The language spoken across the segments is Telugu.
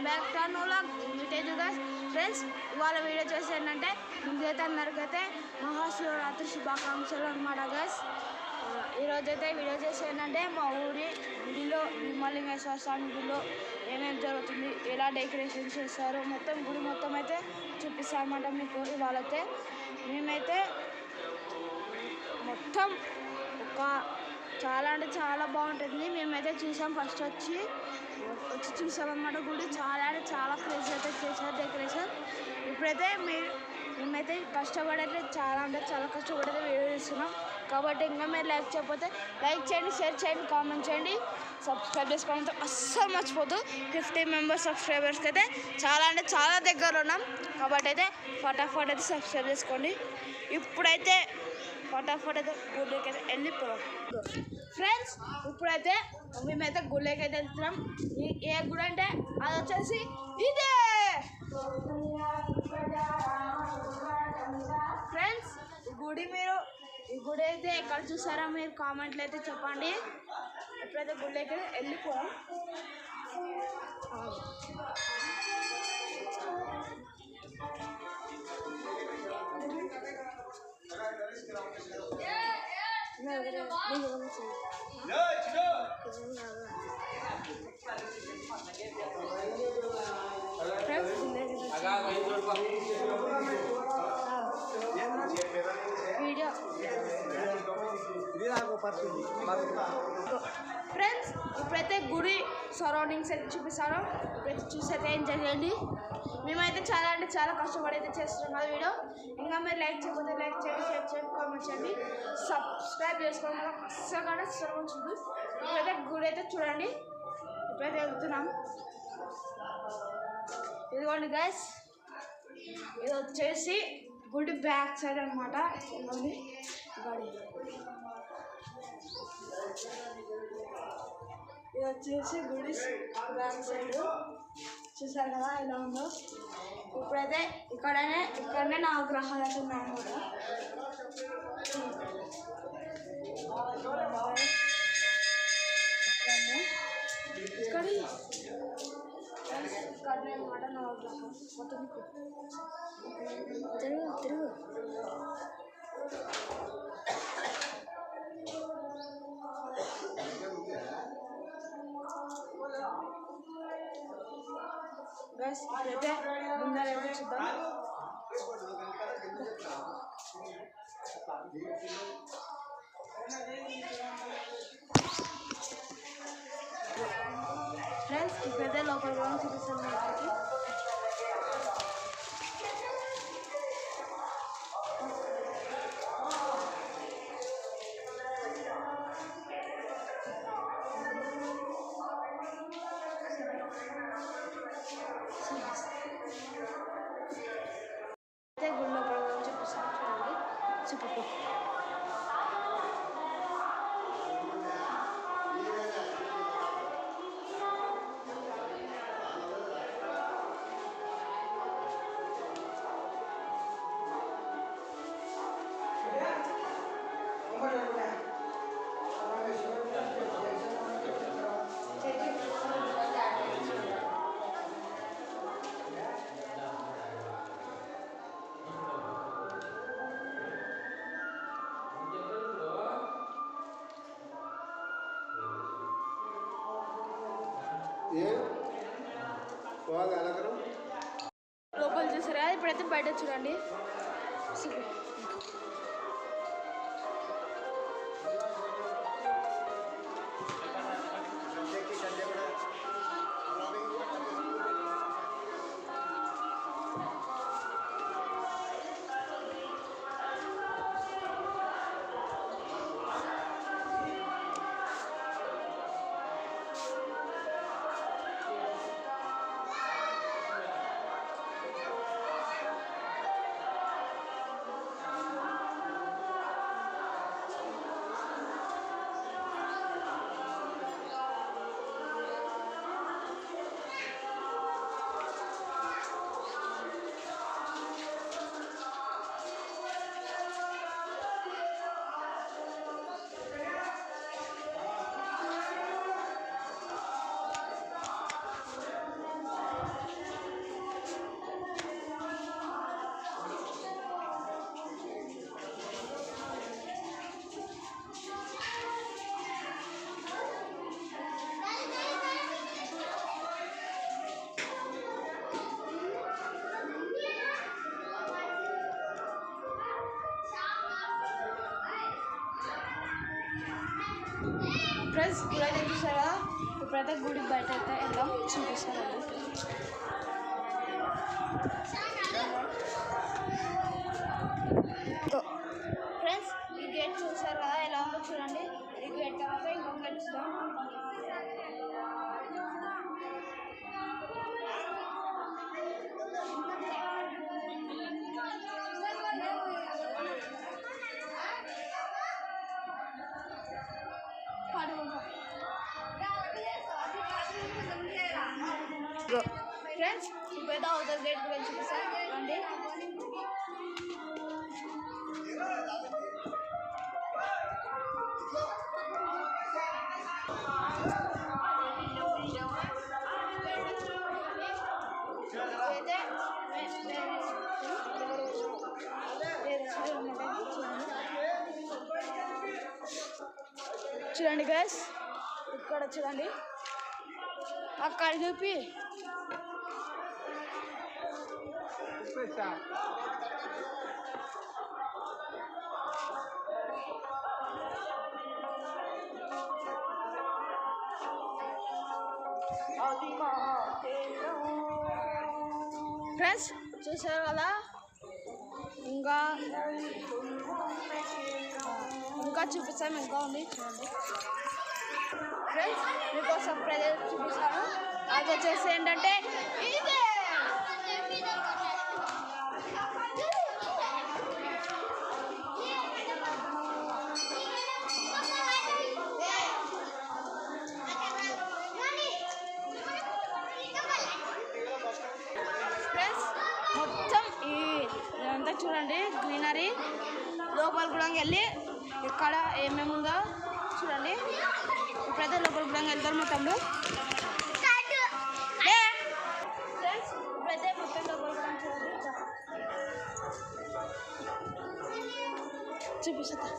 బ్యాక్ టు వ్లాగ్ ఇన్విటేజ్ గైస్. ఫ్రెండ్స్, ఇవాళ వీడియో చేసి ఏంటంటే ముందైతే అందరికైతే మహాశివరాత్రి శుభాకాంక్షలు అనమాట గైస్. ఈరోజైతే వీడియో చేసి ఏంటంటే మా ఊరి గుడిలో భీమలింగేశ్వర స్వామి గుడిలో ఏమేమి జరుగుతుంది, ఎలా డెకరేషన్ చేస్తారు, మొత్తం గుడి మొత్తం అయితే చూపిస్తాను అనమాట మీకు. ఇవాళైతే మేమైతే మొత్తం ఒక చాలా అంటే చాలా బాగుంటుంది. మేమైతే చూసాం, ఫస్ట్ వచ్చి చూసామన్నమాట. గుడి చాలా అంటే చాలా క్రేజ్ అయితే చేశారు డెకరేషన్. ఇప్పుడైతే మేమైతే కష్టపడైతే చాలా అంటే చాలా కష్టపడైతే వీడియో చేస్తున్నాం. కాబట్టి ఇంకా మీరు లైక్ చేయకపోతే లైక్ చేయండి, షేర్ చేయండి, కామెంట్ చేయండి, సబ్స్క్రైబ్ చేసుకోవడంతో అస్సలు మర్చిపోతూ 50 మెంబర్స్ సబ్స్క్రైబర్స్కి అయితే చాలా అంటే చాలా దగ్గర ఉన్నాం. కాబట్టి అయితే ఫటాఫట్ అయితే సబ్స్క్రైబ్ చేసుకోండి. ఇప్పుడైతే ఫటాఫట్ అయితే గుడికి అయితే వెళ్ళిపోయాం ఫ్రెండ్స్. ఇప్పుడైతే మేమైతే గుడికి అయితే వెళ్తున్నాం. ఏ గుడి అంటే అది వచ్చేసి ఇదే ఫ్రెండ్స్. ఈ గుడి అయితే ఎక్కడ చూసారా మీరు కామెంట్లు అయితే చెప్పండి. ఎప్పుడైతే గుడికి అయితే వెళ్ళిపోయాం. వీడియో ఫ్రెండ్స్, ఇప్పుడైతే గుడి సరౌండింగ్స్ అయితే చూపిస్తాను. ఇప్పుడైతే చూసైతే ఎంజాయ్ చేయండి. మేమైతే చాలా అంటే చాలా కష్టపడి అయితే చేస్తున్నాం కదా వీడియో. ఇంకా మీరు లైక్ చేయకపోతే లైక్ చేయండి, షేర్ చేయండి, కామెంట్ చేయండి, సబ్స్క్రైబ్ చేసుకోవడం అస్సలు చూడు. ఇప్పుడైతే గుడి అయితే చూడండి. ఇప్పుడైతే వెళ్తున్నాం. ఇదిగోండి గైస్, ఇది వచ్చేసి గుడి బ్యాక్ సైడ్ అనమాట. ఇదిగోండి గుడి, ఇది వచ్చేసి గుడి బ్యాక్ సైడ్. చూసారు కదా ఎలా ఉందో. ఇప్పుడైతే ఇక్కడనే 4 గ్రహాలు అయితే ఉన్నాయన్నమాట. ఇక్కడనే అనమాట 4 గ్రహాలు. మొత్తం తిరుగు గైస్. ఇప్పుడైతే ముందర ఏమో చూద్దాం. ఫ్రెండ్స్, ఇప్పుడైతే లోపల కూడా చూపిస్తాను మీకు. గుడి లోపల కూడా చూపిస్తాను చూడండి. చూపి లోపల చూసారా. ఇప్పుడైతే బయట చూడండి. ఫ్రెండ్స్ గుడి అయితే చూసారా, ఇప్పుడైతే గుడి బయట అయితే వెళ్దాం, చూపిస్తారండి. ఫ్రెండ్స్ ఈ గేట్ చూసారు కదా ఎలా ఉందో చూడండి. ఈ గేట్ తర్వాత ఇంకొక గేట్ చూద్దాం. ఫ్రెండ్స్ ఇప్పుడైతే అవతల గేట్ గురించి చూపిస్తాను రండి. చూడండి గైస్, ఇక్కడ చూడండి, అక్కడ చూపి ఫ్రెండ్స్ చూసారు కదా. ఇంకా చూపిస్తాం, ఇంకా ఉంది చూడండి. ఫ్రెండ్స్ మీకోసం ప్రజెంట్ చూపిస్తాను. అది వచ్చేసి ఏంటంటే ఇదే మొత్తం ఇదంతా చూడండి గ్రీనరీ. లోపల కూడా వెళ్ళి ఇక్కడ ఏమేమి ఉందో చూడండి. ఇప్పుడైతే లోపల కూడా వెళ్తారు మొత్తంలో. ఫ్రెండ్స్ ఇప్పుడైతే మొత్తం లోపల కూడా చూపిస్తా.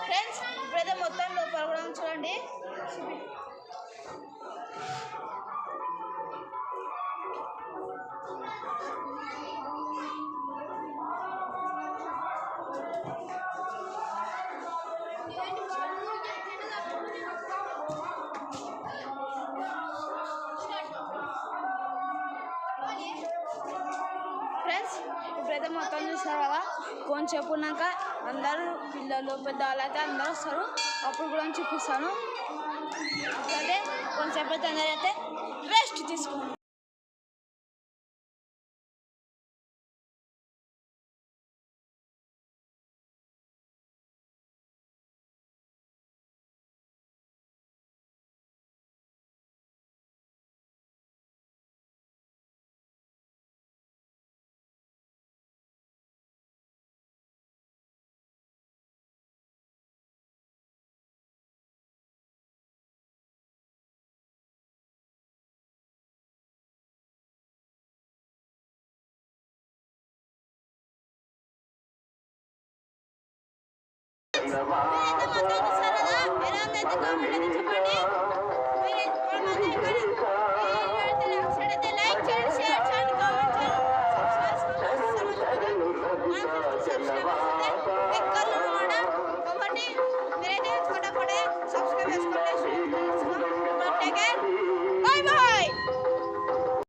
ఫ్రెండ్స్ ఇప్పుడైతే మొత్తం లోపల కూడా చూడండి. ఫ్రెండ్స్ ఇప్పుడైతే మొత్తం చూస్తారు కదా. కొంచెంసేపు ఉన్నాక అందరూ పిల్లలు పెద్దవాళ్ళు అయితే అందరూ వస్తారు, అప్పుడు కూడా చూపిస్తాను. ఇప్పుడైతే కొంచెంసేపు అయితే అందరూ అయితే రెస్ట్ తీసుకుంటాం. ఎలా ఉందైతే కామెంట్ అయితే చెప్పండి.